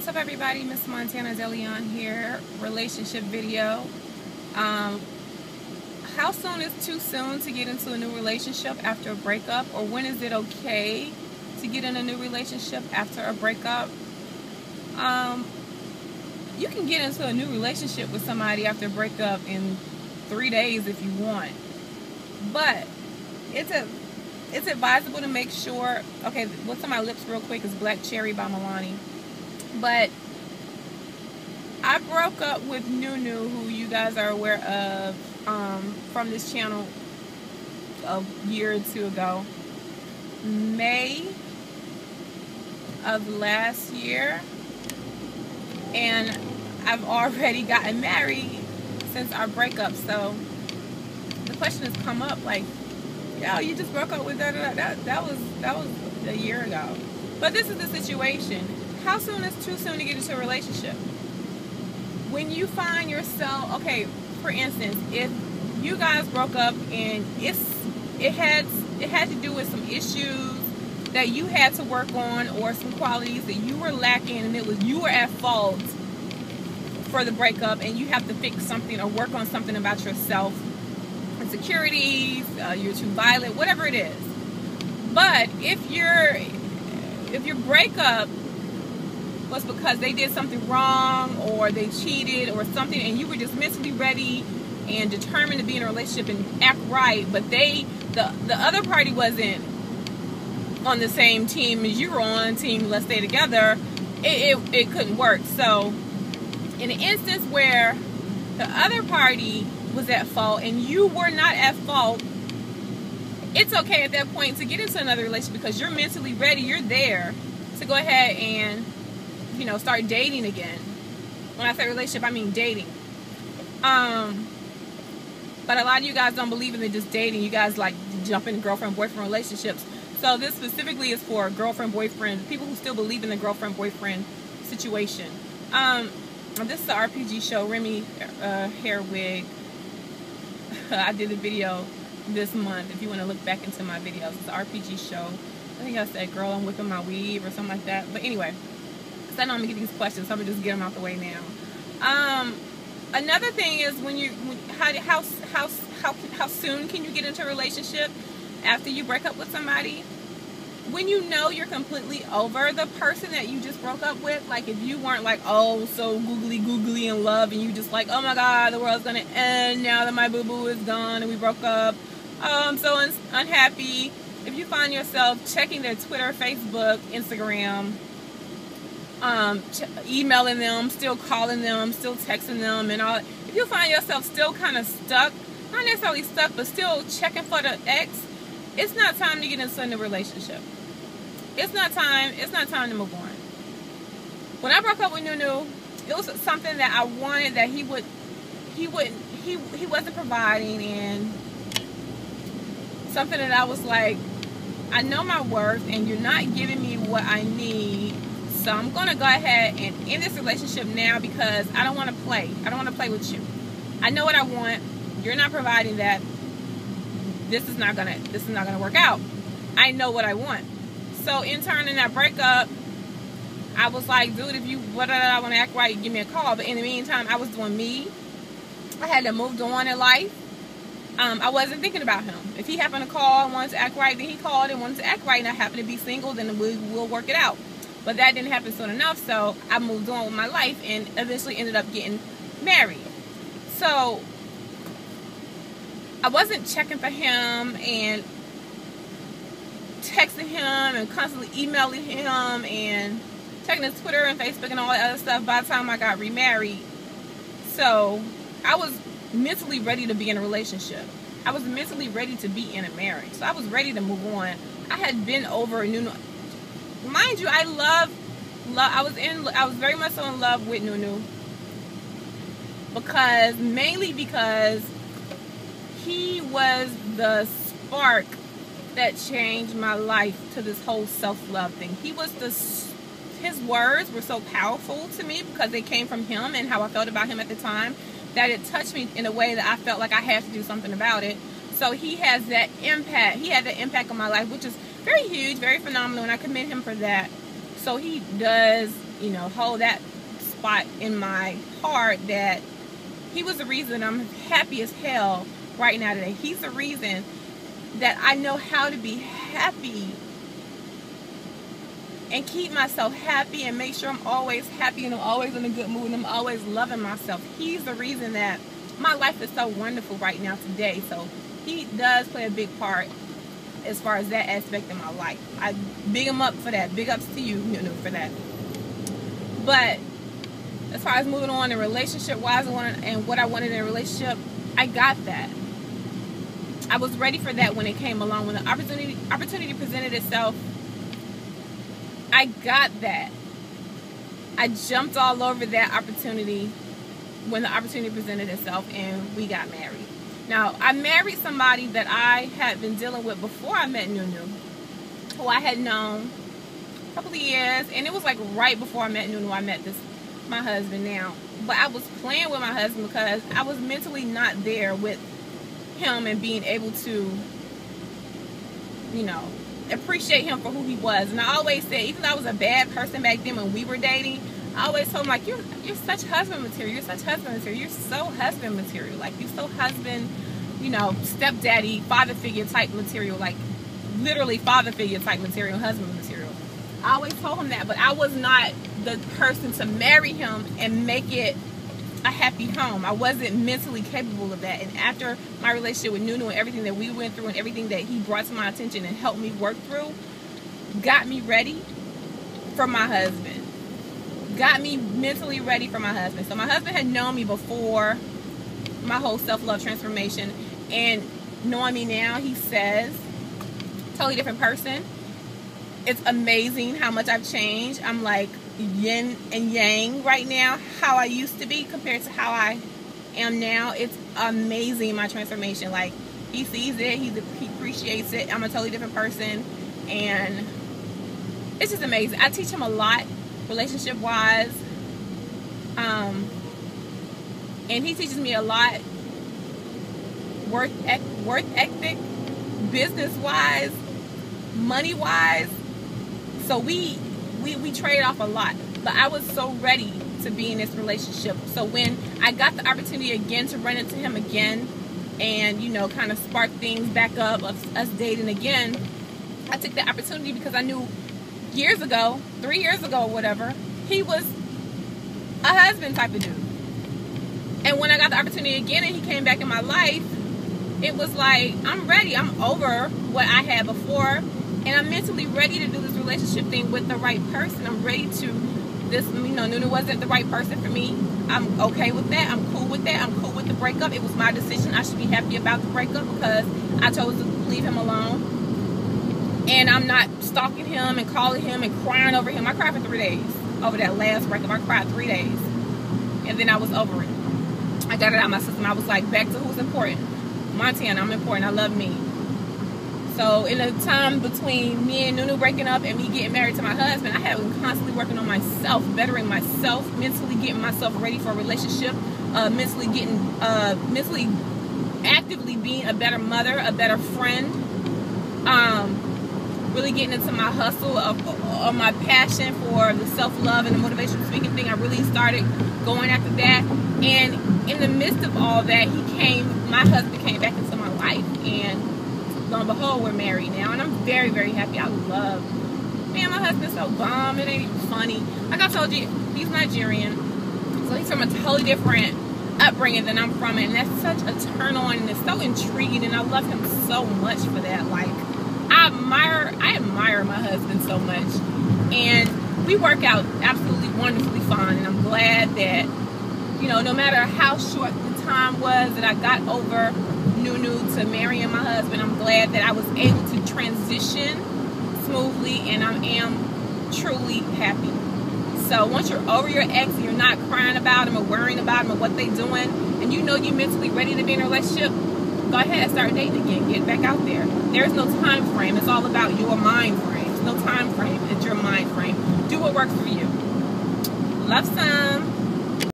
up, everybody? Miss Montana Deleon here. Relationship video. How soon is too soon to get into a new relationship after a breakup? Or when is it okay to get in a new relationship after a breakup? You can get into a new relationship with somebody after a breakup in 3 days if you want. But it's advisable to make sure. Okay, what's on my lips real quick is Black Cherry by Milani. But I broke up with Nunu, who you guys are aware of from this channel a year or two ago. May of last year. And I've already gotten married since our breakup. So the question has come up like, yo, you just broke up with that was a year ago. But this is the situation. How soon is too soon to get into a relationship? When you find yourself, okay, for instance, if you guys broke up and it had to do with some issues that you had to work on, or some qualities that you were lacking, and you were at fault for the breakup, and you have to fix something or work on something about yourself, insecurities, you're too violent, whatever it is. But if your breakup was because they did something wrong, or they cheated or something, and you were just mentally ready and determined to be in a relationship and act right, but the other party wasn't on the same team as you were on, team let's stay together, it couldn't work. So in an instance where the other party was at fault and you were not at fault, it's okay at that point to get into another relationship because you're mentally ready, you're there to go ahead and, you know, start dating again. When I say relationship, I mean dating. But a lot of you guys don't believe in just dating. You guys like jump into girlfriend-boyfriend relationships. So this specifically is for girlfriend-boyfriend, people who still believe in the girlfriend-boyfriend situation. This is the Rhcjgg show, Rhcjgg. I did a video this month. If you want to look back into my videos, it's the Rhcjgg show. I think I said, girl, I'm whipping my weave or something like that. But anyway, because I know I'm going to get these questions, so I'm going to just get them out the way now. Another thing is how soon can you get into a relationship after you break up with somebody? When you know you're completely over the person that you just broke up with. Like if you weren't like, oh, so googly in love, and you just like, oh my God, the world's gonna end now that my boo-boo is gone and we broke up. Oh, I'm so unhappy. If you find yourself checking their Twitter, Facebook, Instagram, emailing them, still calling them, still texting them and all, if you find yourself still kind of stuck, not necessarily stuck, but still checking for the ex, it's not time to get into a new relationship. It's not time to move on. When I broke up with Nunu, it was something that I wanted that he wasn't providing, and something that I was like, I know my worth and you're not giving me what I need. So I'm going to go ahead and end this relationship now because I don't want to play. I don't want to play with you. I know what I want. You're not providing that. This is not gonna work out. I know what I want. So in turn, in that breakup, I was like, dude, if you want to act right, give me a call. But in the meantime, I was doing me. I had to move on in life. I wasn't thinking about him. If he happened to call and wanted to act right, then he called and wanted to act right, and I happened to be single, then we'll work it out. But that didn't happen soon enough, so I moved on with my life and eventually ended up getting married. So I wasn't checking for him and texting him and constantly emailing him and checking his Twitter and Facebook and all that other stuff by the time I got remarried. So I was mentally ready to be in a relationship. I was mentally ready to be in a marriage. So I was ready to move on. I had been over Nunu. Mind you, I was very much so in love with Nunu mainly because he was the spark that changed my life to this whole self-love thing. His words were so powerful to me because they came from him and how I felt about him at the time, that it touched me in a way that I felt like I had to do something about it. So he has that impact. He had that impact on my life, which is very huge, very phenomenal, and I commend him for that. So he does, you know, hold that spot in my heart, that he was the reason I'm happy as hell right now today. He's the reason that I know how to be happy and keep myself happy and make sure I'm always happy and I'm always in a good mood and I'm always loving myself. He's the reason that my life is so wonderful right now today. So he does play a big part as far as that aspect in my life. I big him up for that. Big ups to you, Nunu, for that. But as far as moving on in relationship wise and what I wanted in a relationship, I got that. I was ready for that when it came along. When the opportunity presented itself, I got that. I jumped all over that opportunity when the opportunity presented itself, and we got married. Now, I married somebody that I had been dealing with before I met Nunu, who I had known a couple of years, and it was like right before I met Nunu, I met my husband now. But I was playing with my husband because I was mentally not there with him and being able to, you know, appreciate him for who he was. And I always said, even though I was a bad person back then when we were dating, I always told him, like, you're such husband material. You're such husband material. You're so husband material. Like, you're so husband, you know, stepdaddy, father figure type material. Like, literally father figure type material, husband material. I always told him that, but I was not the person to marry him and make it a happy home. I wasn't mentally capable of that. And after my relationship with Nunu and everything that we went through and everything that he brought to my attention and helped me work through, got me ready for my husband. Got me mentally ready for my husband. So my husband had known me before my whole self-love transformation, and knowing me now, he says, totally different person. It's amazing how much I've changed. I'm like yin and yang right now, how I used to be compared to how I am now. It's amazing, my transformation. Like, he sees it, he appreciates it. I'm a totally different person, and it's just amazing. I teach him a lot relationship wise, and he teaches me a lot work ethic, business wise, money wise. So we trade off a lot, but I was so ready to be in this relationship. So when I got the opportunity again to run into him again and, you know, kind of spark things back up of us dating again, I took the opportunity because I knew years ago, 3 years ago or whatever, he was a husband type of dude. And when I got the opportunity again and he came back in my life, it was like, I'm ready. I'm over what I had before. And I'm mentally ready to do this relationship thing with the right person. I'm ready to, you know, Nunu wasn't the right person for me. I'm okay with that. I'm cool with that. I'm cool with the breakup. It was my decision. I should be happy about the breakup because I chose to leave him alone. And I'm not stalking him and calling him and crying over him. I cried for 3 days over that last breakup. I cried 3 days. And then I was over it. I got it out of my system. I was like, back to who's important. Montana, I'm important. I love me. So in the time between me and Nunu breaking up and me getting married to my husband, I had been constantly working on myself, bettering myself, mentally getting myself ready for a relationship, mentally actively being a better mother, a better friend, really getting into my hustle of my passion for the self-love and the motivational speaking thing. I really started going after that. And in the midst of all that, my husband came back into my life, and lo and behold, we're married now, and I'm very, very happy. Man, my husband's so bomb, it ain't even funny. Like I told you, he's Nigerian, so he's from a totally different upbringing than I'm from, and that's such a turn on, and it's so intriguing, and I love him so much for that. Like, I admire my husband so much, and we work out absolutely wonderfully fine, and I'm glad that, you know, no matter how short the time was that I got over Nunu to marrying my husband, I'm glad that I was able to transition smoothly, and I am truly happy. So once you're over your ex and you're not crying about him or worrying about him or what they're doing, and you know you're mentally ready to be in a relationship, go ahead and start dating again. Get back out there. There's no time frame. It's all about your mind frame. There's no time frame. It's your mind frame. Do what works for you. Love some.